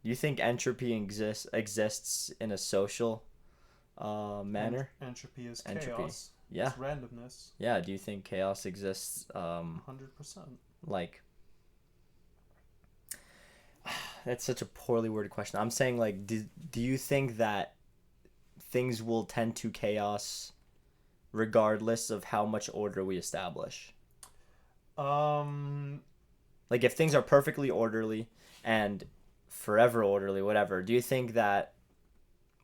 Do you think entropy exists in a social manner? Entropy is Entropy. chaos. Yeah. It's randomness. Yeah. Do you think chaos exists? 100%. Like that's such a poorly worded question. I'm saying like, do you think that things will tend to chaos regardless of how much order we establish? Um, Like if things are perfectly orderly and forever orderly, whatever, do you think that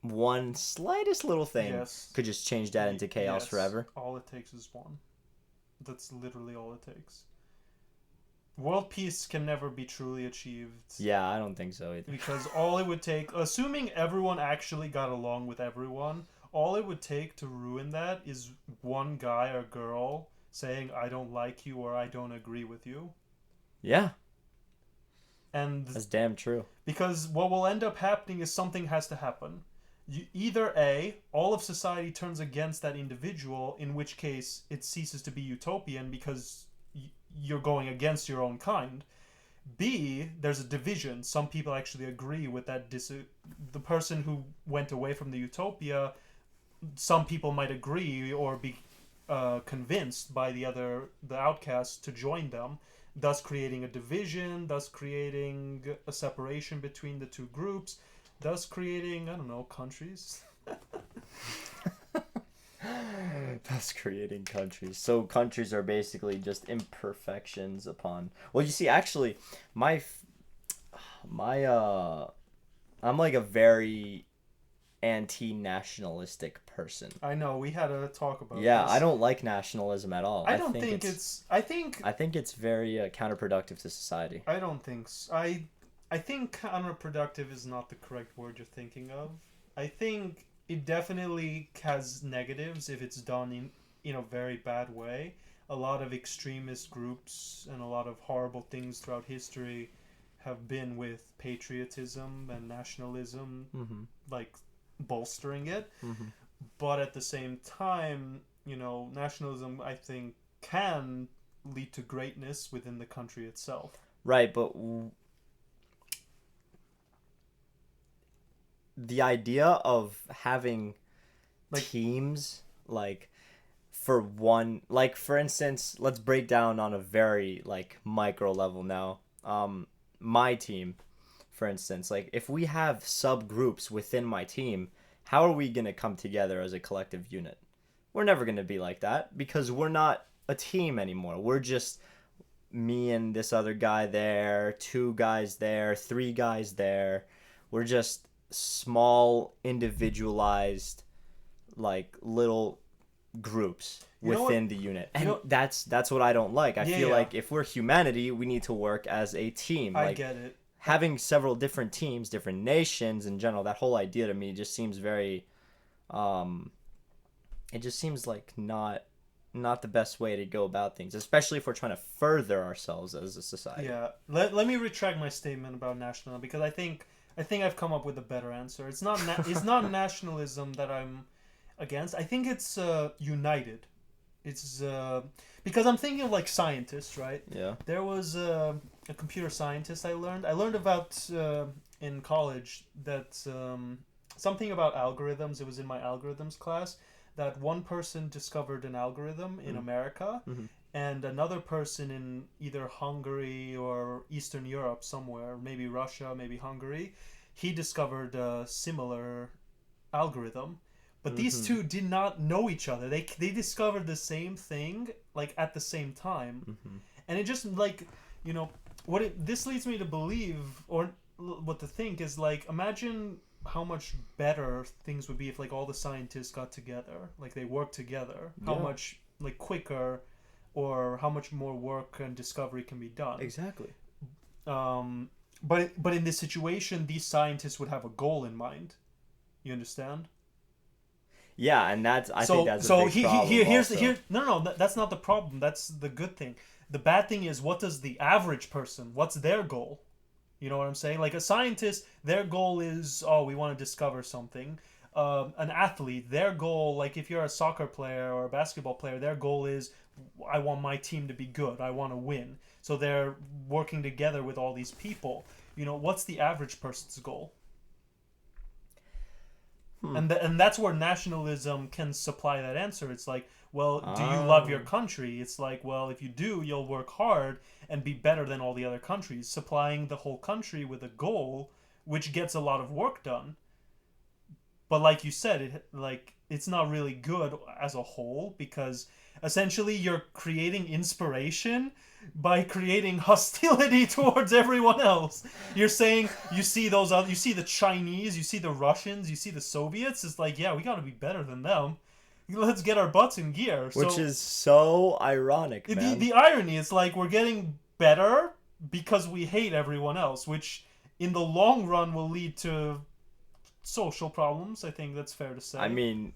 one slightest little thing yes. could just change that into chaos Yes. forever? All it takes is one. That's literally all it takes. World peace can never be truly achieved Yeah, I don't think so either. because all it would take, assuming everyone actually got along with everyone, all it would take to ruin that is one guy or girl saying, I don't like you or I don't agree with you. Yeah, And that's damn true. because what will end up happening is something has to happen. Either A, all of society turns against that individual, in which case it ceases to be utopian because you're going against your own kind. B, there's a division. Some people actually agree with that. The person who went away from the utopia, some people might agree or be convinced by the outcasts to join them, thus creating a division, thus creating a separation between the two groups, thus creating, I don't know, countries. Thus creating countries. So countries are basically just imperfections upon. Well, you see, actually, my my I'm like a very anti-nationalistic person. I know we had a talk about Yeah, I this. don't like nationalism at all. I don't think it's. I think it's very counterproductive to society. I don't think. I think counterproductive is not the correct word you're thinking of. I think it definitely has negatives if it's done in a very bad way. A lot of extremist groups and a lot of horrible things throughout history have been with patriotism and nationalism, Mm-hmm. like bolstering it. Mm-hmm. But at the same time, nationalism, I think, can lead to greatness within the country itself. Right, but the idea of having Like, teams like for one, like for instance, let's break down on a very like micro level now. My team, for instance, like if we have subgroups within my team, how are we going to come together as a collective unit? We're never going to be like that because we're not a team anymore. We're just me and this other guy there, two guys there, three guys there. We're just small individualized like little groups you know what? within the unit. You And know, that's what I don't like. I yeah, feel yeah, like if we're humanity, we need to work as a team. I Like get it. having several different teams, different nations in general, that whole idea to me just seems very um it just seems like not the best way to go about things, especially if we're trying to further ourselves as a society. Yeah, let me retract my statement about nationalism because I think I've come up with a better answer. It's not nationalism that I'm against. I think it's united. It's because I'm thinking of like scientists, right? Yeah. There was a computer scientist I learned. I learned about in college that something about algorithms. It was in my algorithms class that one person discovered an algorithm in Mm. America, Mm-hmm. and another person in either Hungary or Eastern Europe somewhere, maybe Russia, maybe Hungary, he discovered a similar algorithm. But these Mm-hmm. two did not know each other. They discovered the same thing like at the same time, Mm-hmm. and it just like you know this leads me to believe or what to think is like imagine how much better things would be if like all the scientists got together, like they worked together. How Yeah. much like quicker or how much more work and discovery can be done. Exactly. But in this situation, these scientists would have a goal in mind. You understand? Yeah, and that's I think So that's a so big problem here's the also. here no that's not the problem. That's the good thing. The bad thing is what does the average person? What's their goal? You know what I'm saying? Like a scientist, their goal is we want to discover something. An athlete, their goal, like if you're a soccer player or a basketball player, their goal is I want my team to be good. I want to win. So they're working together with all these people. what's the average person's goal? Hmm. And that's where nationalism can supply that answer. It's like, well, do you love your Oh. country? It's like, well, if you do, you'll work hard and be better than all the other countries, supplying the whole country with a goal which gets a lot of work done. But like you said, it's not really good as a whole, because essentially you're creating inspiration by creating hostility towards everyone else. You're saying you see the Chinese, you see the Russians, you see the Soviets. It's like, yeah, we got to be better than them. Let's get our butts in gear. Which So is so ironic, the man. the irony is, like, we're getting better because we hate everyone else, which in the long run will lead to social problems. I think that's fair to I say. mean,